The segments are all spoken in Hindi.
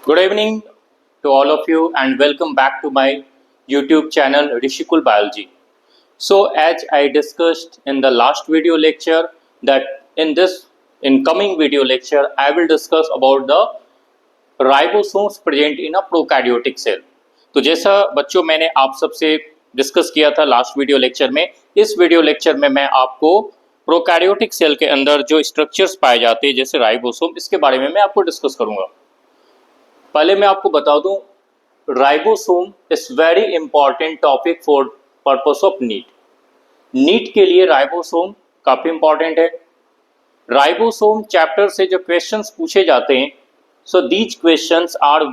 Good evening to all of you and welcome back to my YouTube channel Rishikul Biology. So as I discussed in the last video lecture that in coming video lecture I will discuss about the ribosomes present in a prokaryotic cell. तो जैसा बच्चों मैंने आप सबसे डिस्कस किया था लास्ट वीडियो लेक्चर में, इस वीडियो लेक्चर में मैं आपको प्रोकैरियोटिक सेल के अंदर जो स्ट्रक्चर्स पाए जाते हैं जैसे राइबोसोम, इसके बारे में मैं आपको डिस्कस करूंगा। पहले मैं आपको बता दूं, ribosome is very important topic for purpose of NEET के लिए राइबोसोम काफी इंपॉर्टेंट है। राइबोसोम चैप्टर से जो क्वेश्चंस पूछे जाते हैं, so these questions are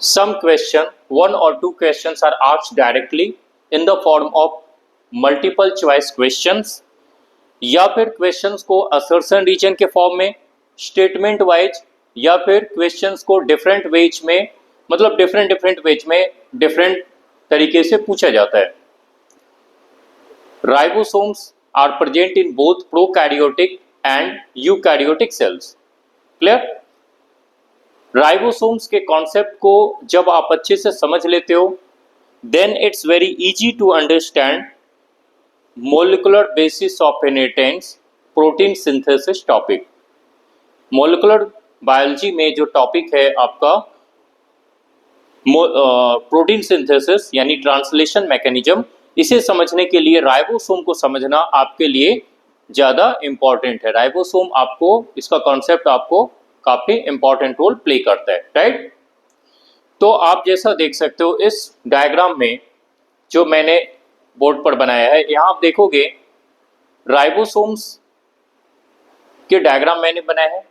some question, one or two questions are asked directly in the form of multiple choice questions, या फिर क्वेश्चंस को असर्शन रीजन के फॉर्म में, स्टेटमेंट वाइज, या फिर क्वेश्चंस को डिफरेंट वेज में, मतलब डिफरेंट वेज में डिफरेंट तरीके से पूछा जाता है। Ribosomes are present in both prokaryotic and eukaryotic cells. Clear? Ribosomes के कॉन्सेप्ट को जब आप अच्छे से समझ लेते हो, then it's very easy to understand molecular basis of inheritance protein synthesis topic. Molecular biology में जो टॉपिक है आपका प्रोटीन सिंथेसिस यानी ट्रांसलेशन मैकेनिज्म, इसे समझने के लिए राइबोसोम को समझना आपके लिए ज़्यादा इम्पॉर्टेंट है। राइबोसोम आपको, इसका कॉन्सेप्ट आपको काफी इंपॉर्टेंट रोल प्ले करता है, राइट? तो आप जैसा देख सकते हो इस डायग्राम में जो मैंने बोर्ड पर बनाया है, यहां आप देखोगे राइबोसोम्स के डायग्राम मैंने बनाया है।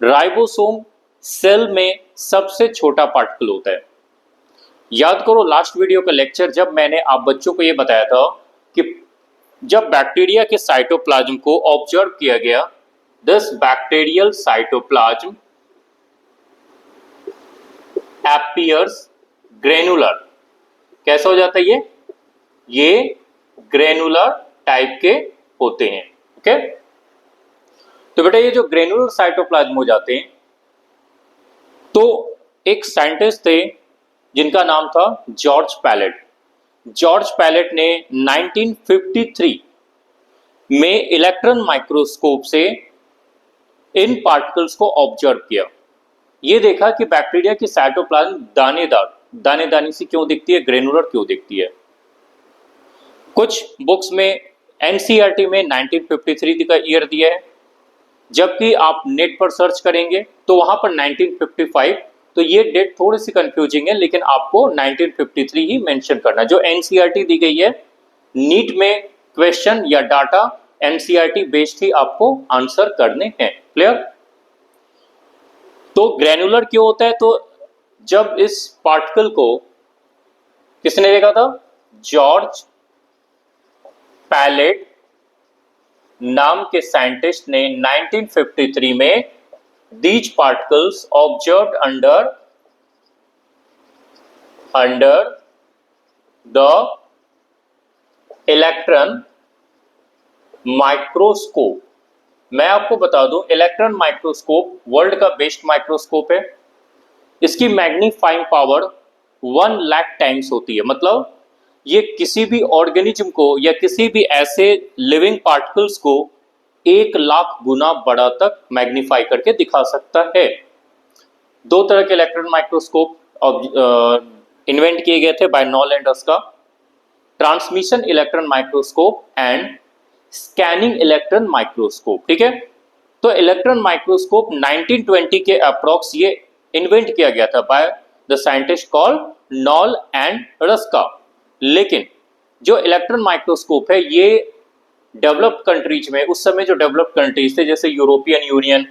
राइबोसोम सेल में सबसे छोटा पार्टिकल होता है। याद करो लास्ट वीडियो का लेक्चर, जब मैंने आप बच्चों को यह बताया था कि जब बैक्टीरिया के साइटोप्लाज्म को ऑब्जर्व किया गया, this bacterial cytoplasm appears granular। कैसा हो जाता है ये ग्रेनुलर टाइप के होते हैं। ओके, तो बेटा ये जो ग्रेनुलर साइटोप्लाज्म हो जाते हैं, तो एक साइंटिस्ट थे जिनका नाम था जॉर्ज पैलेट। जॉर्ज पैलेट ने 1953 में इलेक्ट्रॉन माइक्रोस्कोप से इन पार्टिकल्स को ऑब्जर्व किया। ये देखा कि बैक्टीरिया की साइटोप्लाज्म दाने से क्यों दिखती है, ग्रेनुलर क्यों दिखती है। कुछ बुक्स में एनसीईआरटी में 1953 का ईयर दिया है, जबकि आप नेट पर सर्च करेंगे तो वहां पर 1955, तो ये डेट थोड़ी सी कंफ्यूजिंग है, लेकिन आपको 1953 ही मेंशन करना। जो एनसीईआरटी दी गई है, नीट में क्वेश्चन या डाटा एनसीईआरटी बेस्ड ही आपको आंसर करने हैं। क्लियर? तो ग्रेनुलर क्यों होता है? तो जब इस पार्टिकल को किसने देखा था? जॉर्ज पैलेट नाम के साइंटिस्ट ने 1953 में these particles observed under the electron microscope. मैं आपको बता दूं, इलेक्ट्रॉन माइक्रोस्कोप वर्ल्ड का बेस्ट माइक्रोस्कोप है। इसकी मैग्नीफाइंग पावर 1 लाख टाइम्स होती है। मतलब ये किसी भी ऑर्गेनिज्म को या किसी भी ऐसे लिविंग पार्टिकल्स को 1 लाख गुना बड़ा तक मैग्नीफाई करके दिखा सकता है। दो तरह के इलेक्ट्रॉन माइक्रोस्कोप इन्वेंट किए गए थे by Knoll and Ruska, transmission electron microscope and scanning electron microscope. ठीक है, तो इलेक्ट्रॉन माइक्रोस्कोप 1920 के अप्रॉक्स ये इन्वेंट किया गया था by the scientist called knoll and Ruska. लेकिन जो इलेक्ट्रॉन माइक्रोस्कोप है ये डेवलप्ड कंट्रीज में, उस समय जो डेवलप्ड कंट्रीज थे जैसे यूरोपियन यूनियन,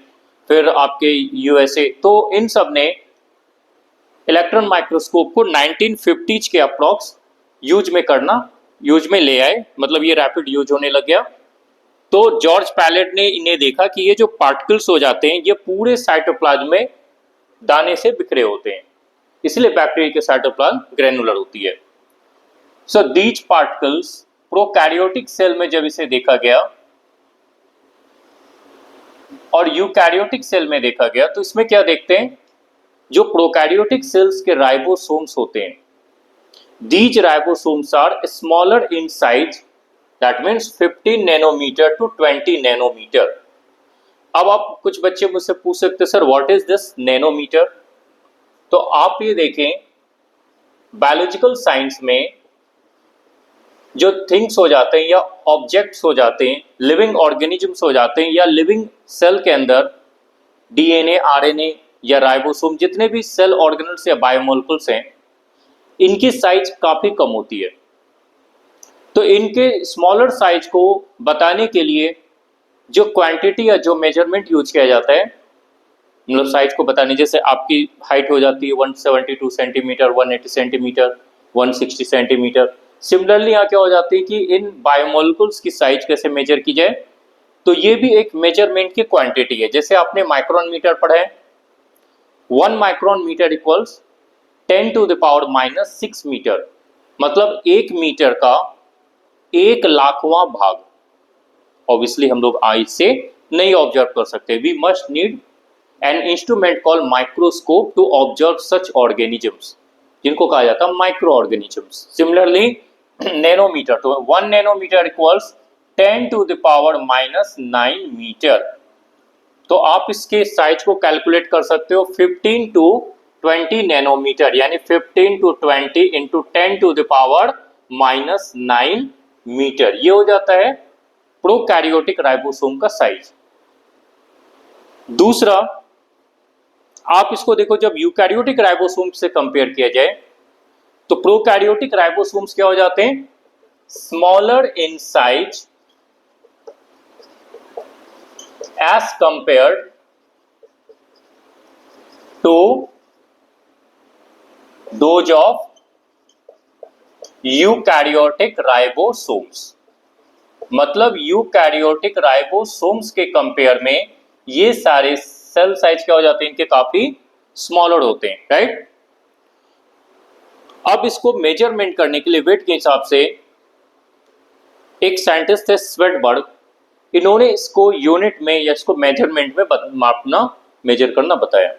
फिर आपके यूएसए, तो इन सब ने इलेक्ट्रॉन माइक्रोस्कोप को 1950s के अप्रॉक्स यूज में ले आए, मतलब ये रैपिड यूज होने लग गया। तो जॉर्ज पैलेट ने इन्हें देखा कि ये जो पार्टिकल्स हो जाते हैं ये पूरे साइटोप्लाज्म में दाने से बिखरे होते हैं, इसलिए बैक्टीरिया के साइटोप्लाज्म ग्रेनुलर होती है। So these particles prokaryotic cell में जब इसे देखा गया और यूकैरियोटिक सेल में देखा गया, तो इसमें क्या देखते हैं जो प्रोकैरियोटिक सेल्स के राइबोसोम्स होते हैं, these ribosomes are smaller in size, that means 15 nanometer to 20 nanometer. अब आप कुछ बच्चे मुझसे पूछ सकते हैं sir what is this nanometre. तो आप ये देखें बायोलॉजिकल साइंस में जो थिंग्स हो जाते हैं या ऑब्जेक्ट्स हो जाते हैं, लिविंग ऑर्गेनिजम्स हो जाते हैं या लिविंग सेल के अंदर डीएनए, आरएनए या राइबोसोम जितने भी सेल ऑर्गेनल्स या बायोमोलिक्यूल्स हैं, इनकी साइज काफी कम होती है। तो इनके स्मॉलर साइज को बताने के लिए जो क्वांटिटी या जो मेजरमेंट यूज किया जाता है, मतलब साइज को बताने, जैसे आपकी हाइट हो जाती है 172 सेंटीमीटर, 180 सेंटीमीटर, 160 सेंटीमीटर। सिमिलरली यहाँ क्या हो जाती है कि इन बायोमोलिक्यूल्स की साइज कैसे मेजर की जाए, तो ये भी एक मेजरमेंट की क्वांटिटी है। जैसे आपने माइक्रोन मीटर पढ़ा है, 1 micron metre equals 10 to the power minus 6 metre, मतलब 1 मीटर का 1 लाखवां भाग। ऑब्वियसली हम लोग आई से नहीं ऑब्जर्व कर सकते, we must need an instrument called microscope to observe such organisms, जिनको कहा जाता है माइक्रो ऑर्गेनिजम्स। सिमिलरली नैनोमीटर, तो 1 nanometre equals 10 to the power minus 9 metre. तो आप इसके साइज को कैलकुलेट कर सकते हो 15 टू 20 नैनोमीटर, यानी 15 to 20 into 10 to the power minus 9 metre. ये हो जाता है प्रोकैरियोटिक राइबोसोम का साइज। दूसरा, आप इसको देखो, जब यूकैरियोटिक राइबोसोम से कंपेयर किया जाए तो प्रोकैरियोटिक राइबोसोम्स क्या हो जाते हैं, smaller in size as compared to those of eukaryotic ribosomes. मतलब यूकैरियोटिक राइबोसोम्स के कंपेयर में ये सारे सेल साइज क्या हो जाते हैं, इनके काफी स्मॉलर होते हैं, राइट। अब इसको मेजरमेंट करने के लिए वेट के हिसाब से एक साइंटिस्ट है स्वेडबर्ग, इन्होंने इसको यूनिट में या इसको मेजरमेंट में मापना, मेजर करना बताया।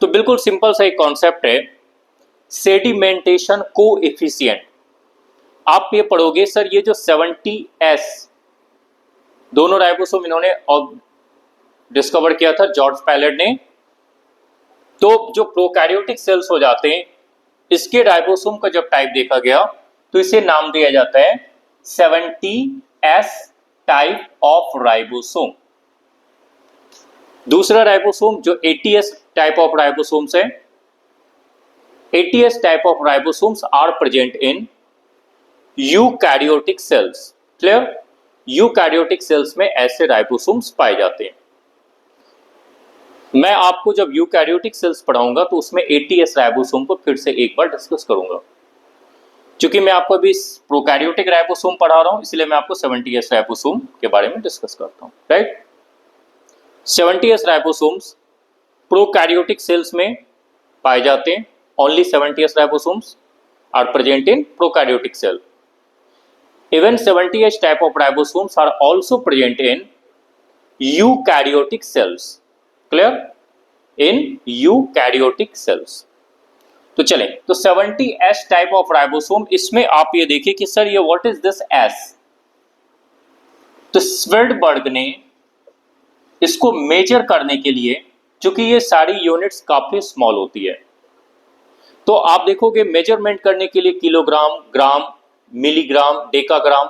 तो बिल्कुल सिंपल सा एक कॉन्सेप्ट है, सेडिमेंटेशन कोएफिशिएंट। आप ये पढ़ोगे सर, ये जो 70S दोनों राइबोसोम इन्होंने डिस्कवर किया था जॉर्ज पैलेट ने। तो जो प्रोकैरियोटिक सेल्स हो जाते हैं, इसके राइबोसोम का जब टाइप देखा गया तो इसे नाम दिया जाता है 70S टाइप ऑफ राइबोसोम। दूसरा राइबोसोम जो 80S टाइप ऑफ राइबोसोम्स है, 80S type of ribosomes are present in eukaryotic cells. Clear, eukaryotic cells में ऐसे राइबोसोम्स पाए जाते हैं। मैं आपको जब यूकैरियोटिक सेल्स पढ़ाऊंगा तो उसमें 80S राइबोसोम को फिर से एक बार डिस्कस करूंगा। क्योंकि मैं आपको अभी प्रोकैरियोटिक राइबोसोम पढ़ा रहा हूं, इसलिए मैं आपको 70S राइबोसोम के बारे में डिस्कस करता हूं, right. 70S ribosomes prokaryotic cells में पाए जाते हैं। Only 70S ribosomes are present in prokaryotic cell. Even 70S type of ribosomes are also present in eukaryotic cells. Clear? In eukaryotic cells. तो चलें, तो 70S टाइप ऑफ राइबोसोम, इसमें आप ये देखिए कि सर ये व्हाट इज दिस S। तो स्वेडबर्ग ने इसको मेजर करने के लिए, चूंकि ये सारी यूनिट्स काफी स्मॉल होती है, तो आप देखोगे मेजरमेंट करने के लिए किलोग्राम, ग्राम, मिलीग्राम, डेकाग्राम,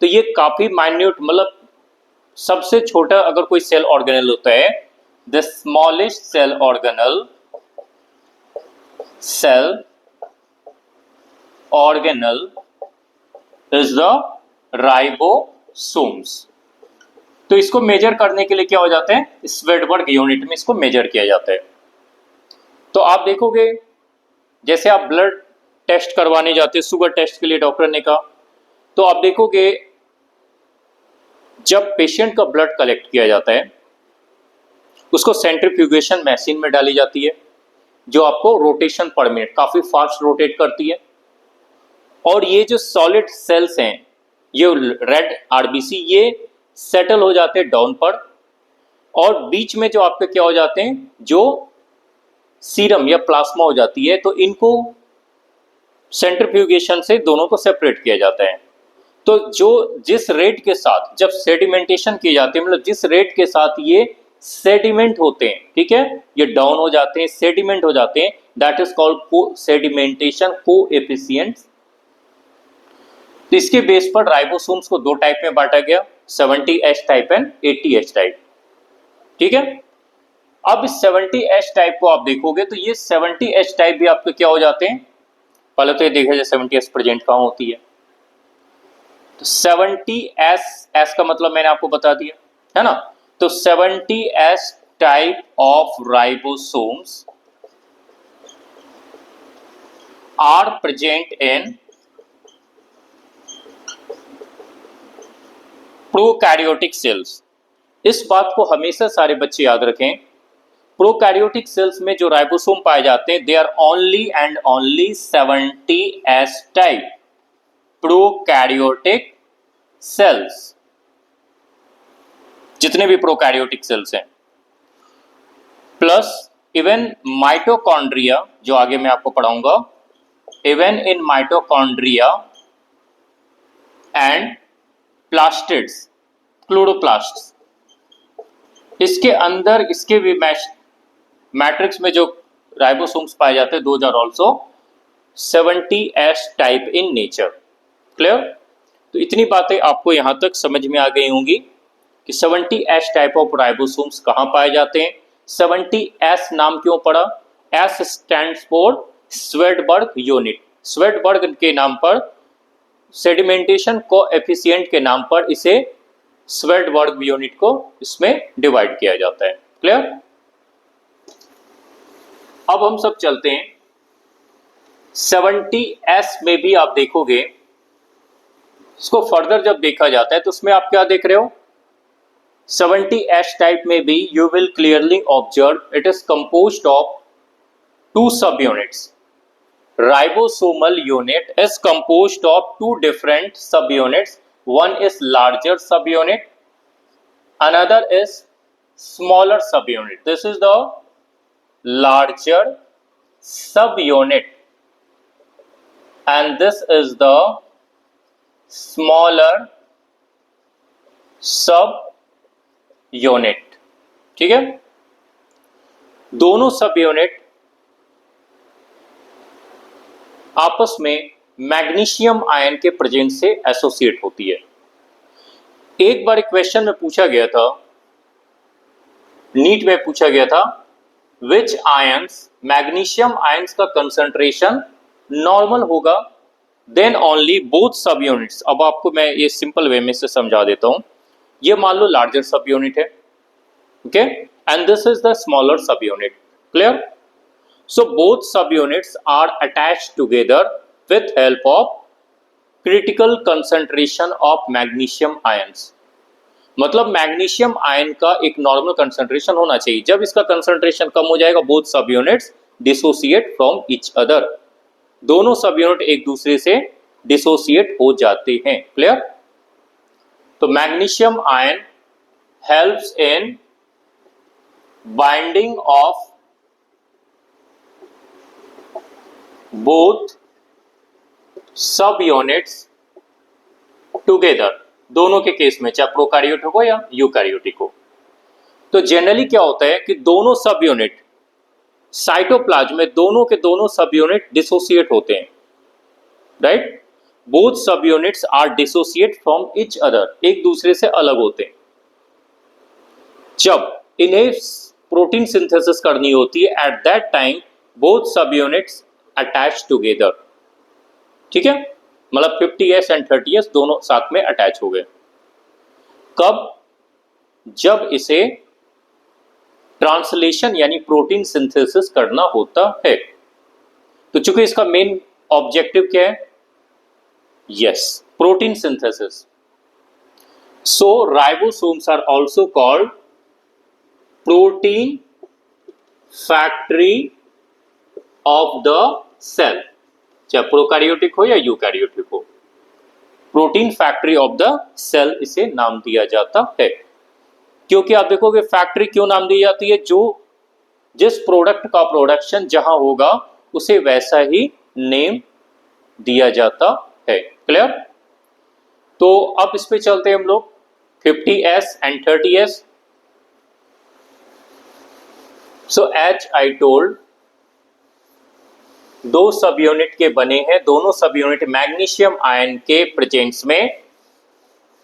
तो ये काफी माइन्यूट, मतलब सबसे छोटा अगर कोई सेल ऑर्गेनल होता है, the smallest cell organelle is the ribosomes. तो इसको मेजर करने के लिए क्या हो जाता है, स्वेडबर्ग यूनिट में इसको मेजर किया जाता है। तो आप देखोगे जैसे आप ब्लड टेस्ट करवाने जाते हैं, शुगर टेस्ट के लिए डॉक्टर ने कहा, तो आप देखोगे जब पेशेंट का ब्लड कलेक्ट किया जाता है, उसको सेंट्रीफ्यूगेशन मशीन में डाली जाती है, जो आपको रोटेशन पर मिनट काफी फास्ट रोटेट करती है। और ये जो सॉलिड सेल्स हैं, ये रेड आरबीसी, ये सेटल हो जाते हैं डाउन पर, और बीच में जो आपके क्या हो जाते हैं, जो सीरम या प्लाज्मा हो जाती है, तो इनको सेंट्रीफ्यूगेशन से दोनों को सेपरेट किया जाता है। तो जो जिस रेट के साथ जब सेडिमेंटेशन की जाती है, मतलब जिस रेट के साथ ये सेडिमेंट होते हैं, ठीक है, ये डाउन हो जाते हैं, सेडिमेंट हो जाते हैं, that is called sedimentation coefficient. तो इसके बेस पर राइबोसोम्स को दो टाइप में बांटा गया, 70H type and 80H type, ठीक है। अब इस 70H टाइप को आप देखोगे तो ये 70H टाइप भी आपके क्या हो जाते हैं, पहले तो ये देखा जाए 70H प्रेजेंट कहां होती है। तो 70S का मतलब मैंने आपको बता दिया है ना। तो 70S type of ribosomes are present in prokaryotic cells. इस बात को हमेशा सारे बच्चे याद रखें, प्रोकैरियोटिक सेल्स में जो राइबोसोम पाए जाते हैं, they are only and only 70S type prokaryotic cells, जितने भी प्रोकैरियोटिक सेल्स हैं, प्लस इवन माइटोकॉन्ड्रिया, जो आगे मैं आपको पढ़ाऊंगा, even in mitochondria and plastids, chloroplasts, इसके अंदर इसके भी मैट्रिक्स में जो राइबोसोम्स पाए जाते हैं, those are also 70S type in nature. Clear? तो इतनी बातें आपको यहां तक समझ में आ गई होंगी कि 70S टाइप ऑफ राइबोसोम्स कहां पाए जाते हैं। 70S नाम क्यों पड़ा? S stands for Svedberg unit. Svedberg के नाम पर, सेडिमेंटेशन कोएफिशिएंट के नाम पर इसे स्वेडबर्ग यूनिट को इसमें डिवाइड किया जाता है। क्लियर? अब हम सब चलते हैं 70S में भी आप देखोगे, इसको फर्दर जब देखा जाता है तो उसमें आप क्या देख रहे हो, 70S टाइप में भी you will clearly observe it is composed of two subunits. Ribosomal unit is composed of two different subunits. One is larger subunit, another is smaller subunit. This is the larger subunit and this is the smaller subunit. ठीक है, दोनों सबयूनिट आपस में मैग्नीशियम आयन के प्रेजेंस से एसोसिएट होती है। एक बार क्वेश्चन में पूछा गया था, नीट में पूछा गया था, विच आयंस, मैग्नीशियम आयंस का कंसंट्रेशन नॉर्मल होगा देन ओनली बोथ सब यूनिट्स। अब आपको मैं ये सिंपल वे में से समझा देता हूं। ये मान लो लार्जर सब यूनिट है, okay, and this is the smaller सब unit. Clear? So both subunits are attached together with help of critical concentration of magnesium ions. मतलब मैग्नीशियम आयन का एक नॉर्मल कंसंट्रेशन होना चाहिए। जब इसका कंसंट्रेशन कम हो जाएगा, both subunits dissociate from each other. दोनों सबयूनिट एक दूसरे से डिसोसिएट हो जाते हैं। क्लियर? तो magnesium ion helps in binding of both subunits together, दोनों के केस में, चाहे प्रोकैरियोटिक हो या यूकैरियोटिक हो। तो जनरली क्या होता है कि दोनों सब यूनिट साइटोप्लाज्म में दोनों के दोनों सब यूनिट डिसोसिएट होते हैं, right? Both subunits are dissociate from each other, एक दूसरे से अलग होते हैं। जब इन्हें प्रोटीन सिंथेसिस करनी होती है, एट दैट टाइम बोथ सब यूनिट्स अटैच टुगेदर। ठीक है, मतलब 50S एंड 30S दोनों साथ में अटैच हो गए। कब? जब इसे ट्रांसलेशन यानी प्रोटीन सिंथेसिस करना होता है। तो चूंकि इसका मेन ऑब्जेक्टिव क्या है? Yes, protein synthesis. So ribosomes are also called protein factory of the cell, चाहे प्रोकैरियोटिक हो या यूकैरियोटिक हो, protein factory of the cell इसे नाम दिया जाता है। क्योंकि आप देखोगे फैक्ट्री क्यों नाम दी जाती है? जो जिस प्रोडक्ट का प्रोडक्शन जहां होगा उसे वैसा ही नेम दिया जाता है। क्लियर? तो अब इस पे चलते हैं हम लोग 50s and 30s। So as I told, दो सब यूनिट के बने हैं, दोनों सब यूनिट मैग्नीशियम आयन के प्रेजेंस में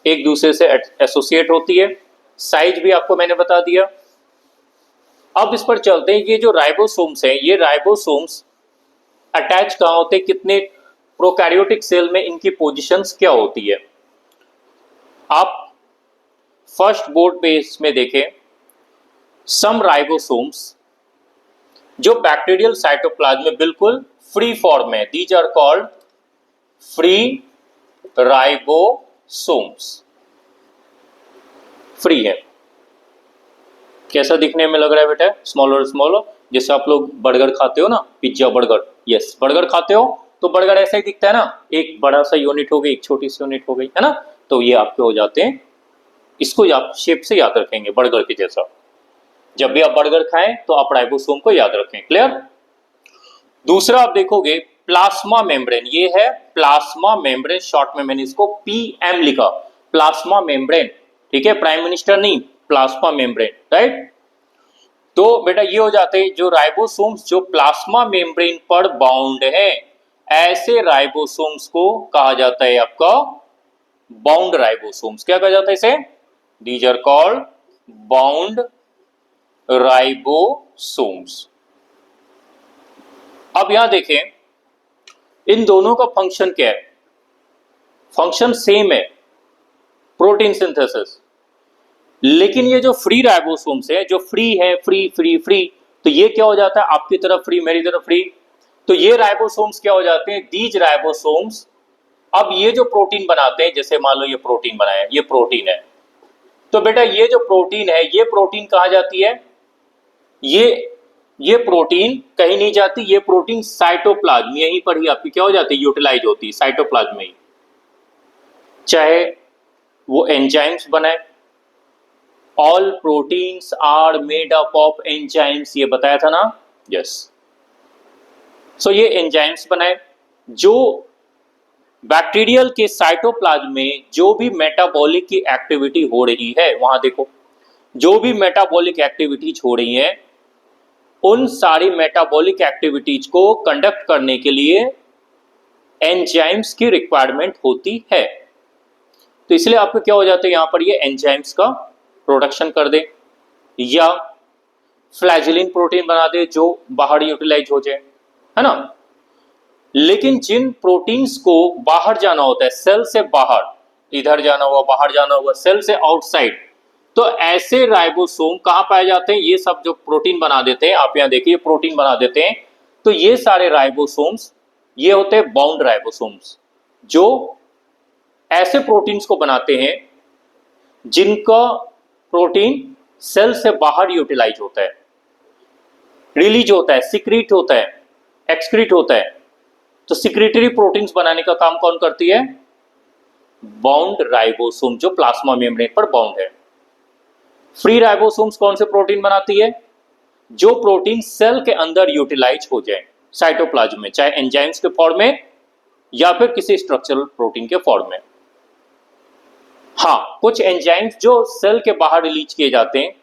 एक दूसरे से एसोसिएट होती है। साइज भी आपको मैंने बता दिया। अब इस पर चलते हैं, ये जो राइबोसोम्स हैं, ये राइबोसोम्स अटैच कहाँ होते हैं, कितने प्रोकैरियोटिक सेल में इनकी पोजीशंस क्या होती है। आप फर्स्ट बोर्ड पेज में देखें, सम राइबोसोम्स जो बैक्टीरियल साइटोप्लाज्म में बिल्कुल फ्री फॉर्म है, these are called free ribosomes. Free है। कैसा दिखने में लग रहा है बेटा? स्मॉलर स्मॉलर, जैसे आप लोग बर्गर खाते हो ना, पिज्जा बर्गर, यस बर्गर खाते हो तो बर्गर ऐसा ही दिखता है ना, एक बड़ा सा यूनिट हो गई, एक छोटी सी यूनिट हो गई, है ना। तो ये आपके हो जाते हैं, इसको आप शेप से याद रखेंगे बर्गर के जैसा। जब भी आप बर्गर खाएं तो आप राइबोसोम को याद रखें। क्लियर? दूसरा आप देखोगे प्लाज्मा मेम्ब्रेन, ये है प्लाज्मा मेम्ब्रेन, शॉर्ट में मैंने इसको पीएम लिखा, प्लाज्मा मेम्ब्रेन, ठीक है, प्राइम मिनिस्टर नहीं, प्लाज्मा मेम्ब्रेन, राइट। तो बेटा ये हो जाते हैं जो राइबोसोम्स जो प्लाज्मा मेम्ब्रेन पर बाउंड है, ऐसे राइबोसोम्स को कहा जाता है आपका बाउंड राइबोसोम्स। क्या कहा जाता है इसे? These are called bound ribosomes. अब यहां देखें, इन दोनों का फंक्शन क्या है? फंक्शन सेम है, प्रोटीन सिंथेसिस। लेकिन ये जो फ्री राइबोसोम्स है, जो फ्री है, फ्री फ्री फ्री, तो ये क्या हो जाता है, आपकी तरफ फ्री, मेरी तरफ फ्री, तो ये राइबोसोम्स क्या हो जाते हैं, दीज राइबोसोम्स। अब ये जो प्रोटीन बनाते हैं, जैसे मान लो ये प्रोटीन बनाया, ये प्रोटीन है, तो बेटा ये जो प्रोटीन है, ये प्रोटीन कहाँ जाती है, ये प्रोटीन कहीं नहीं जाती, ये प्रोटीन साइटोप्लाज्म यहीं पर ही आपकी क्या हो जाती है, यूटिलाइज होती है साइटोप्लाज्म में ही। चाहे वो एंजाइम्स बनाए, all proteins are made up of enzymes, ये बताया था ना, यस। सो ये एंजाइम्स बनाए, जो बैक्टीरियल के साइटोप्लाज्म में जो भी मेटाबॉलिक की एक्टिविटी हो रही है, वहां देखो जो भी मेटाबॉलिक एक्टिविटीज हो रही है, उन सारी मेटाबॉलिक एक्टिविटीज को कंडक्ट करने के लिए एंजाइम्स की रिक्वायरमेंट होती है। तो इसलिए आपको क्या हो जाता है, यहां पर ये एंजाइम्स का प्रोडक्शन कर दे, या फ्लैजिलिन प्रोटीन बना दे जो बाहर यूटिलाइज हो जाए, है ना। लेकिन जिन प्रोटीन्स को बाहर जाना होता है, सेल से बाहर, इधर जाना हुआ, बाहर जाना हुआ, सेल से आउटसाइड, तो ऐसे राइबोसोम कहां पाए जाते हैं, ये सब जो प्रोटीन बना देते हैं, आप यहां देखिए प्रोटीन बना देते हैं, तो ये सारे राइबोसोम्स ये होते हैं बाउंड राइबोसोम्स, जो ऐसे प्रोटीन्स को बनाते हैं जिनका प्रोटीन सेल से बाहर यूटिलाइज होता है, रिलीज होता है, सिक्रीट होता है, एक्सक्रीट होता है। तो सिक्रीटरी प्रोटीन्स बनाने का काम कौन करती है, बाउंड राइबोसोम, जो प्लाज्मा मेम्ब्रेन पर बाउंड है। फ्री राइबोसोम्स कौन से प्रोटीन बनाती है, जो प्रोटीन सेल के अंदर यूटिलाइज हो जाए साइटोप्लाज्म में, चाहे एंजाइम्स के फॉर्म में या फिर किसी स्ट्रक्चरल प्रोटीन के फॉर्म में। हाँ, कुछ एंजाइम्स जो सेल के बाहर रिलीज किए जाते हैं,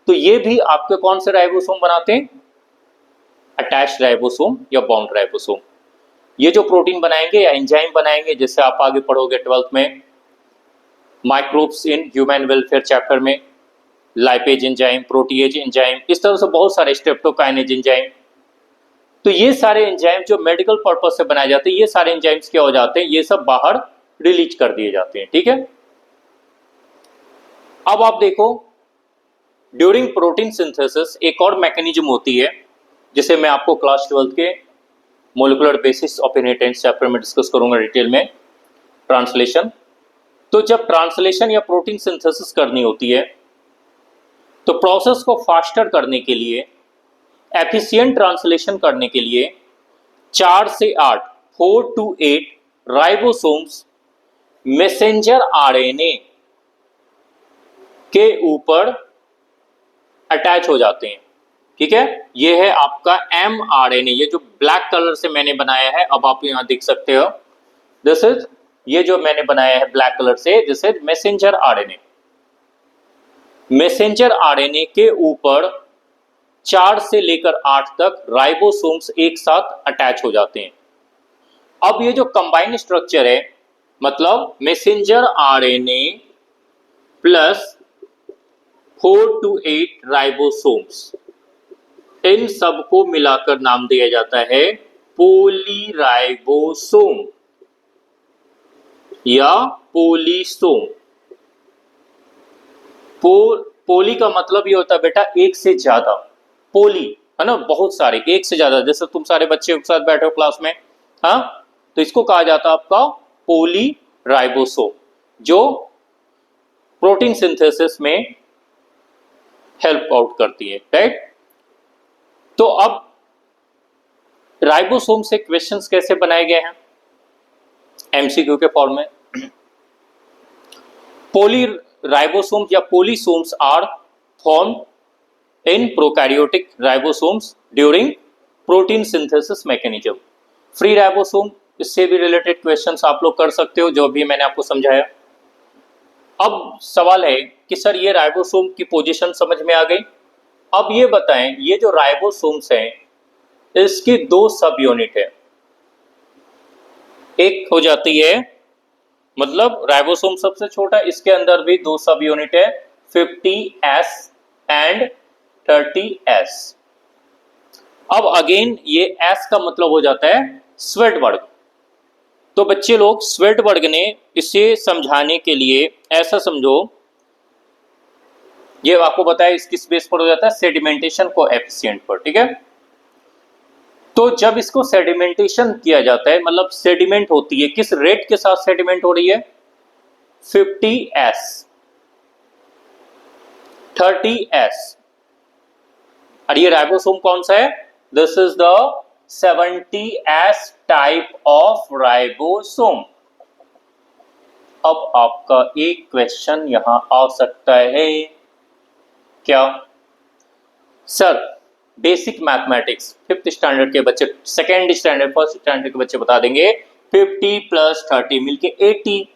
तो ये भी आपके कौन से राइबोसोम बनाते हैं, अटैच्ड राइबोसोम या बाउंड राइबोसोम। ये जो प्रोटीन बनाएंगे या एंजाइम बनाएंगे, जैसे आप आगे पढ़ोगे 12th में microbes in human welfare chapter में, लाइपेज एंजाइम, प्रोटीएज एंजाइम, इस तरह से बहुत सारे स्ट्रेप्टोकाइनेज एंजाइम। तो ये सारे एंजाइम जो मेडिकल पर्पस से बनाए जाते हैं, ये सारे एंजाइम्स क्या हो जाते हैं, ये सब बाहर रिलीज कर दिए जाते हैं, ठीक है। अब आप देखो, ड्यूरिंग प्रोटीन सिंथेसिस एक और मैकेनिज्म होती है, जिसे मैं आपको क्लास 12th के molecular basis of inheritance chapter में डिस्कस करूंगा डिटेल में, ट्रांसलेशन। तो जब ट्रांसलेशन या प्रोटीन सिंथेसिस करनी होती है, तो प्रोसेस को फास्टर करने के लिए, एफिशिएंट ट्रांसलेशन करने के लिए 4 से 8, 4 to 8 राइबोसोम्स मैसेंजर आरएनए के ऊपर अटैच हो जाते हैं। ठीक है, ये है आपका mRNA, ये जो ब्लैक कलर से मैंने बनाया है, अब आप यहां देख सकते हो, दिस इज, ये जो मैंने बनाया है ब्लैक कलर से, this is messenger RNA. Messenger RNA के ऊपर 4 से लेकर 8 तक राइबोसोम्स एक साथ अटैच हो जाते हैं। अब ये जो कंबाइंड स्ट्रक्चर है, मतलब messenger RNA plus 4 to 8 ribosomes, इन सबको मिलाकर नाम दिया जाता है पॉलीराइबोसोम या पॉलीसोम। पोली का मतलब ये होता है बेटा एक से ज्यादा, पोली है ना, बहुत सारे, एक से ज्यादा, जैसे तुम सारे बच्चे एक साथ बैठे हो क्लास में, हाँ, तो इसको कहा जाता है आपका पॉलीराइबोसोम, जो प्रोटीन सिंथेसिस में हेल्प आउट करती है, राइट। तो अब राइबोसोम से क्वेश्चंस कैसे बनाए गए हैं एमसीक्यू के फॉर्म में। पोलीराइबोसोम्स या polysomes are formed in prokaryotic ribosomes during protein synthesis mechanism. Free ribosome, इससे भी रिलेटेड क्वेश्चंस आप लोग कर सकते हो, जो भी मैंने आपको समझाया। अब सवाल है कि सर ये राइबोसोम की पोजीशन समझ में आ गई, अब ये बताएं ये जो राइबोसोम्स हैं इसकी 2 सब यूनिट है, एक हो जाती है, मतलब राइबोसोम सबसे छोटा, इसके अंदर भी 2 सब यूनिट है, 50S एंड 30S। अब अगेन ये S का मतलब हो जाता है स्वेटवर्ग। तो बच्चे लोग स्वेटवर्ग ने इसे समझाने के लिए ऐसा समझो, ये आपको बताया इस किस बेस पर हो जाता है, सेडिमेंटेशन कोएफिशिएंट पर, ठीक है। तो जब इसको सेडिमेंटेशन किया जाता है, मतलब सेडिमेंट होती है, किस रेट के साथ सेडिमेंट हो रही है, 50S 30S। और ये राइबोसोम कौन सा है, this is the 70S type of ribosome. अब आपका एक क्वेश्चन यहां आ सकता है, क्या sir basic mathematics 5th standard के बच्चे, 2nd स्टैंडर्ड 1st स्टैंडर्ड के बच्चे बता देंगे 50 + 30 मिलके 80,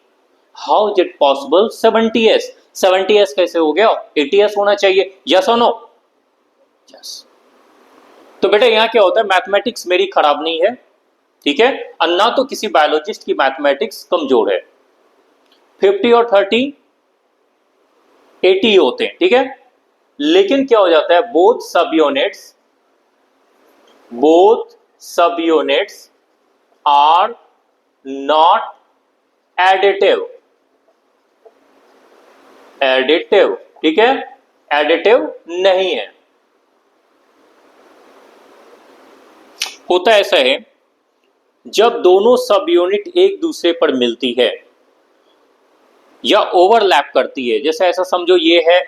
how is it possible 70S, 70S कैसे हो गया, 80S होना चाहिए, यस और नो, यस। तो बेटा यहाँ क्या होता है, मैथमेटिक्स मेरी खराब नहीं है, ठीक है, और ना तो किसी बायोलॉजिस्ट की मैथमेटिक्स कमजोर है। 50 और 30 80 होते हैं, ठीक है, लेकिन क्या हो जाता है, both subunits are not additive, ठीक है, एडिटिव नहीं है। होता ऐसा है, जब दोनों सब यूनिट एक दूसरे पर मिलती है या ओवरलैप करती है, जैसे ऐसा समझो ये है,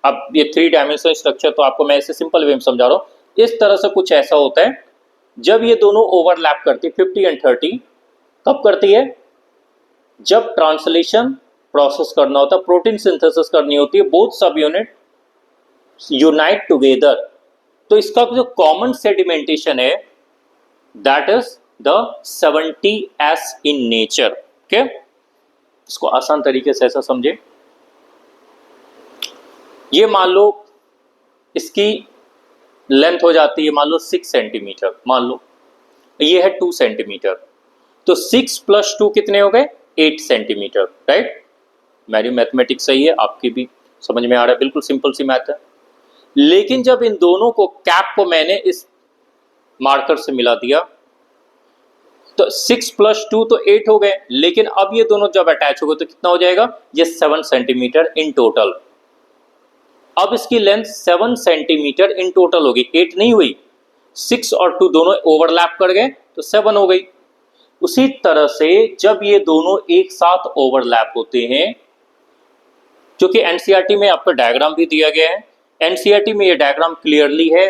अब ये 3 डायमेंशनल स्ट्रक्चर, तो आपको मैं ऐसे सिंपल वे में समझा रहा हूं, इस तरह से कुछ ऐसा होता है, जब ये दोनों ओवरलैप करती है 50 एंड 30, कब करती है, जब ट्रांसलेशन प्रोसेस करना होता है, प्रोटीन सिंथेसिस करनी होती है, बोथ सब यूनिट यूनाइट टुगेदर, तो इसका जो कॉमन सेडिमेंटेशन है that is the 70S in nature, okay. इसको आसान तरीके से ऐसा समझे, ये मान लो इसकी लेंथ हो जाती है मान लो 6 सेंटीमीटर, मान लो ये है 2 सेंटीमीटर, तो 6 + 2 कितने हो गए, 8 सेंटीमीटर, राइट। मेरी मैथमेटिक्स सही है, आपकी भी समझ में आ रहा है, बिल्कुल सिंपल सी मैथ है। लेकिन जब इन दोनों को कैप को मैंने इस मार्कर से मिला दिया, तो 6 + 2 तो 8 हो गए, लेकिन अब ये दोनों जब अटैच हो गए तो कितना हो जाएगा, ये 7 सेंटीमीटर इन टोटल। अब इसकी लेंथ 7 सेंटीमीटर इन टोटल होगी, 8 नहीं हुई, 6 और 2 दोनों ओवरलैप कर गए तो 7 हो गई। उसी तरह से जब ये दोनों एक साथ ओवरलैप होते हैं, क्योंकि एनसीईआरटी में आपका डायग्राम भी दिया गया है, एनसीईआरटी में ये डायग्राम क्लियरली है,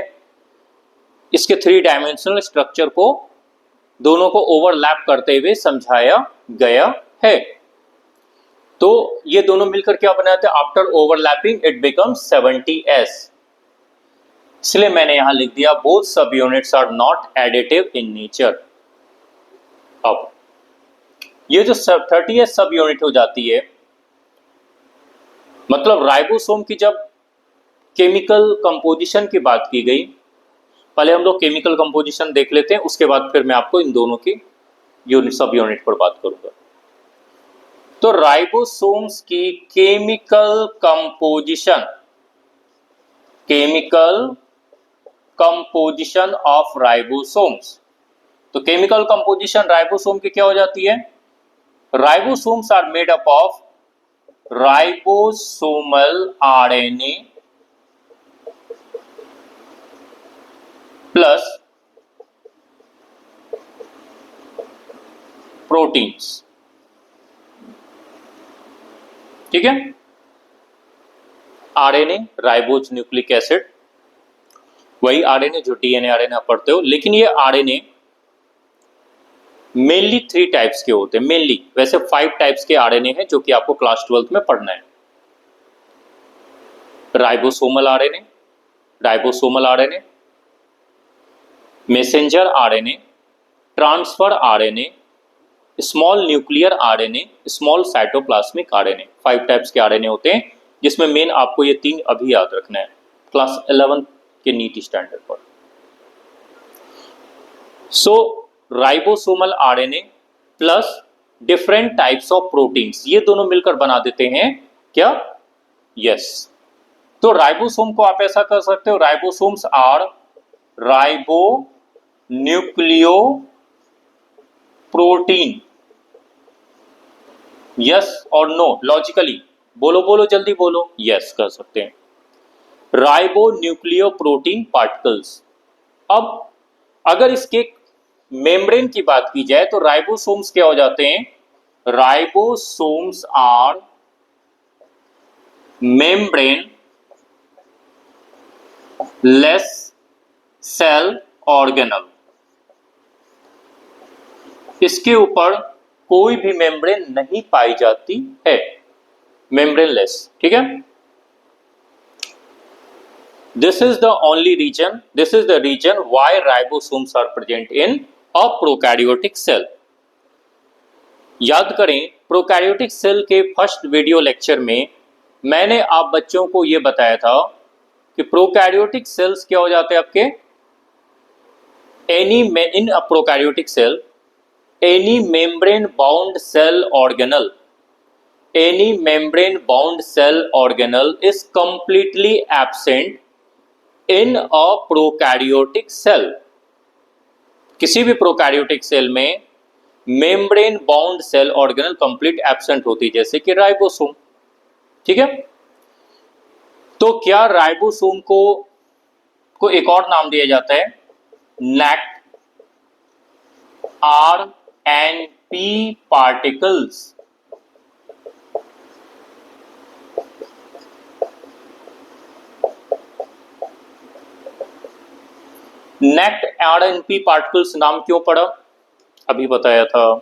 इसके 3 डायमेंशनल स्ट्रक्चर को दोनों को ओवरलैप करते हुए समझाया गया है। तो ये दोनों मिलकर क्या बनाते हैं, after overlapping it becomes 70S। इसलिए मैंने यहां लिख दिया both subunits are not additive in nature. अब ये जो 30th सब यूनिट हो जाती है, मतलब राइबोसोम की जब केमिकल कंपोजिशन की बात की गई, पहले हम लोग केमिकल कंपोजिशन देख लेते हैं, उसके बाद फिर मैं आपको इन दोनों की यूनिट सब यूनिट पर बात करूंगा। तो राइबोसोम्स की केमिकल कंपोजिशन ऑफ राइबोसोम्स। तो केमिकल कंपोजिशन राइबोसोम की क्या हो जाती है? Ribosomes are made up of ribosomal RNA plus proteins. ठीक है, आरएनए राइबोज न्यूक्लिक एसिड, वही आरएनए जो डीएनए आरएनए आप पढ़ते हो, लेकिन ये आरएनए मेनली 3 टाइप्स के होते हैं। मेनली वैसे 5 टाइप्स के आरएनए हैं जो कि आपको क्लास 12th में पढ़ना है। Ribosomal RNA, messenger RNA, transfer RNA, small nuclear RNA, small cytoplasmic RNA. 5 types के आरएनए होते हैं, जिसमें मेन आपको ये 3 अभी याद रखना है क्लास 11 के नीट स्टैंडर्ड पर। So ribosomal RNA plus different types of proteins, ये दोनों मिलकर बना देते हैं क्या? यस। तो राइबोसोम को आप ऐसा कर सकते हो, ribosomes are ribonucleoprotein. Yes और नो, लॉजिकली बोलो जल्दी बोलो। यस कर सकते हैं। Ribonucleoprotein particles. अब अगर इसके मेम्ब्रेन की बात की जाए तो राइबोसोम्स क्या हो जाते हैं? Ribosomes are membrane less cell organelle. इसके ऊपर कोई भी मेम्ब्रेन नहीं पाई जाती है, मेम्ब्रेन लेस। ठीक है, this is the reason why ribosomes are present in a prokaryotic cell। याद करें, प्रोकैरियोटिक सेल के फर्स्ट वीडियो लेक्चर में मैंने आप बच्चों को यह बताया था कि प्रोकैरियोटिक सेल्स क्या हो जाते हैं आपके? In a prokaryotic cell any membrane bound cell organelle is completely absent in a prokaryotic cell। किसी भी प्रोकैरियोटिक सेल में membrane bound cell organelle complete absent होती, जैसे कि राइबोसोम। ठीक है, तो क्या राइबोसोम को एक और नाम दिया जाता है? Naked RNP particles. Naked RNP particles नाम क्यों पड़ा? अभी बताया था।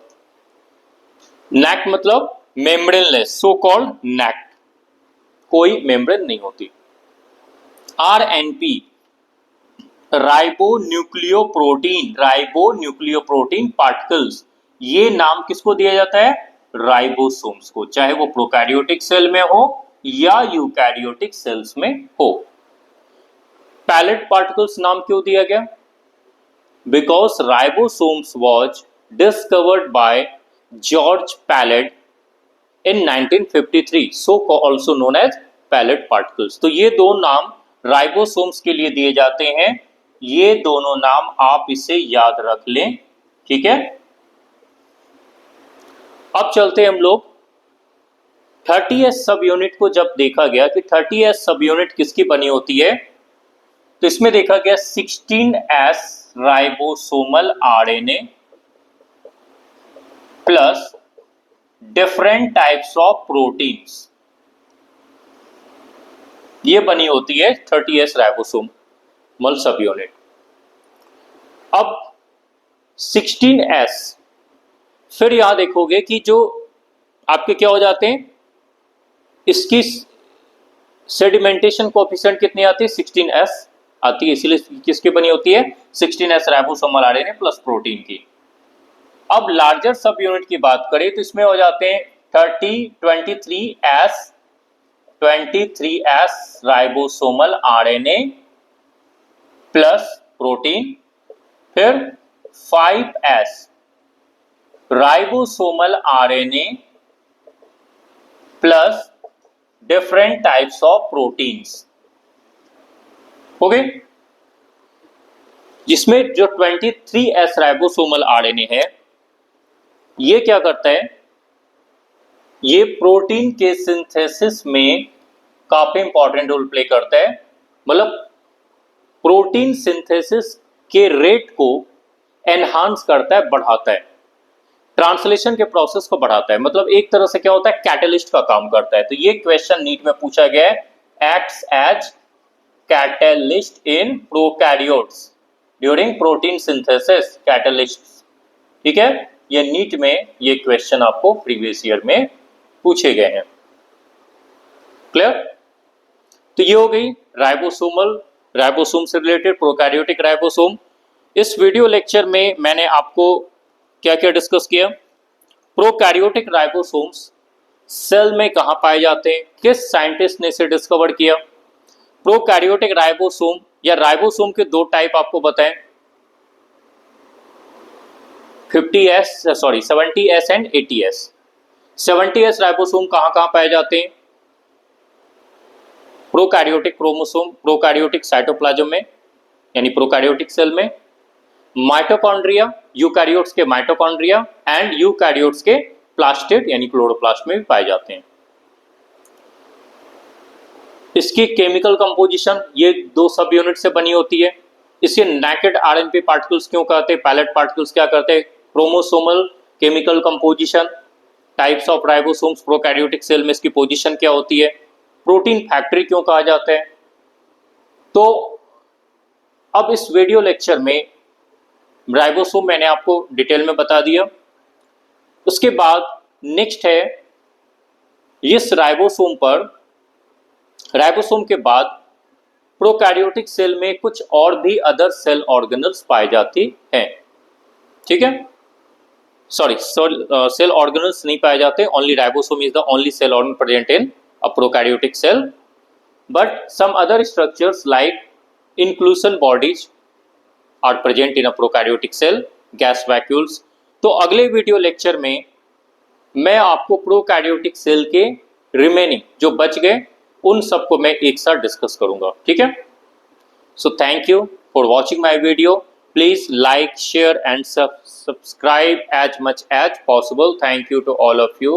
नेक्ट मतलब मेम्ब्रेनलेस, सो कॉल्ड नेक्ट, कोई मेम्ब्रेन नहीं होती। आरएनपी राइबोन्यूक्लियोप्रोटीन पार्टिकल्स, ये नाम किसको दिया जाता है? राइबोसोम्स को, चाहे वो प्रोकैरियोटिक सेल में हो या यूकैरियोटिक सेल्स में हो। पैलेट पार्टिकल्स नाम क्यों दिया गया? Because ribosomes was discovered by George Palade in 1953, so also known as Palade particles. तो ये दो नाम राइबोसोम्स के लिए दिए जाते हैं, ये दोनों नाम आप इसे याद रख लें। ठीक है, अब चलते हैं हम लोग 30th सब यूनिट को। जब देखा गया कि 30th सब यूनिट किसकी बनी होती है, तो इसमें देखा गया 16S ribosomal RNA plus different types of proteins, ये बनी होती है 30S राइबोसोमल सब यूनिट। अब 16S, फिर यहां देखोगे कि जो आपके क्या हो जाते हैं, इसकी सेडिमेंटेशन कोएफिशिएंट कितनी आती है? 16S। आती है, इसीलिए किसकी बनी होती है 16s ribosomal RNA plus protein की। अब लार्जर सब यूनिट की बात करें तो इसमें हो जाते हैं 23s ribosomal RNA plus protein, फिर 5s ribosomal RNA plus different types of proteins. हो गए, जिसमें जो 23s राइबोसोमल आरएनए है ये क्या करता है, ये प्रोटीन के सिंथेसिस में काफी इंपॉर्टेंट रोल प्ले करता है। मतलब प्रोटीन सिंथेसिस के रेट को एनहांस करता है, बढ़ाता है, ट्रांसलेशन के प्रोसेस को बढ़ाता है। मतलब एक तरह से क्या होता है, कैटलिस्ट का काम करता है। तो ये क्वेश्चन नीट में पूछा गया है, acts as catalyst in prokaryotes during protein synthesis, catalyst. ठीक है, ये नीट में ये क्वेश्चन आपको प्रीवियस ईयर में पूछे गए हैं। क्लियर? तो ये हो गई राइबोसोम से रिलेटेड प्रोकैरियोटिक राइबोसोम। इस वीडियो लेक्चर में मैंने आपको क्या क्या डिस्कस किया, प्रोकैरियोटिक राइबोसोम्स सेल में कहां पाए जाते हैं, किस साइंटिस्ट ने इसे डिस्कवर किया, प्रोकैरियोटिक राइबोसोम या राइबोसोम के दो टाइप आपको बताएं, 70s and 80s। 70s ribosome कहां पाए जाते हैं, प्रोकैरियोटिक क्रोमोसोम, प्रोकैरियोटिक साइटोप्लाज्म में यानी प्रोकैरियोटिक सेल में, माइटोकॉन्ड्रिया यूकैरियोट्स के माइटोकॉन्ड्रिया एंड यूकैरियोट्स के प्लास्टिड यानी क्लोरोप्लास्ट में भी पाए जाते हैं। इसकी केमिकल कंपोजिशन ये दो सब यूनिट से बनी होती है। इसे नेकेड आरएनए पार्टिकल्स क्यों कहते हैं, पैलेट पार्टिकल्स क्या करते हैं, chromosomal chemical composition, types of ribosomes, prokaryotic cell में इसकी पोजीशन क्या होती है, प्रोटीन फैक्ट्री क्यों कहा जाता है। तो अब इस वीडियो लेक्चर में राइबोसोम मैंने आपको डिटेल में बता दिया। उसके बाद नेक्स्ट है, इस राइबोसोम के बाद प्रोकैरियोटिक सेल में कुछ और भी अदर सेल ऑर्गेनल्स पाए जाती हैं। ठीक है, सेल ऑर्गेनल्स नहीं पाए जाते, only ribosome is the only cell organ present in a prokaryotic cell, but some other structures like inclusion bodies are present in a prokaryotic cell, gas vacuoles। तो अगले वीडियो लेक्चर में मैं आपको प्रोकैरियोटिक सेल के रिमेनिंग जो बच गए उन सबको मैं एक साथ डिस्कस करूंगा। ठीक है, so thank you for watching my video. Please like, share and subscribe as much as possible. Thank you to all of you.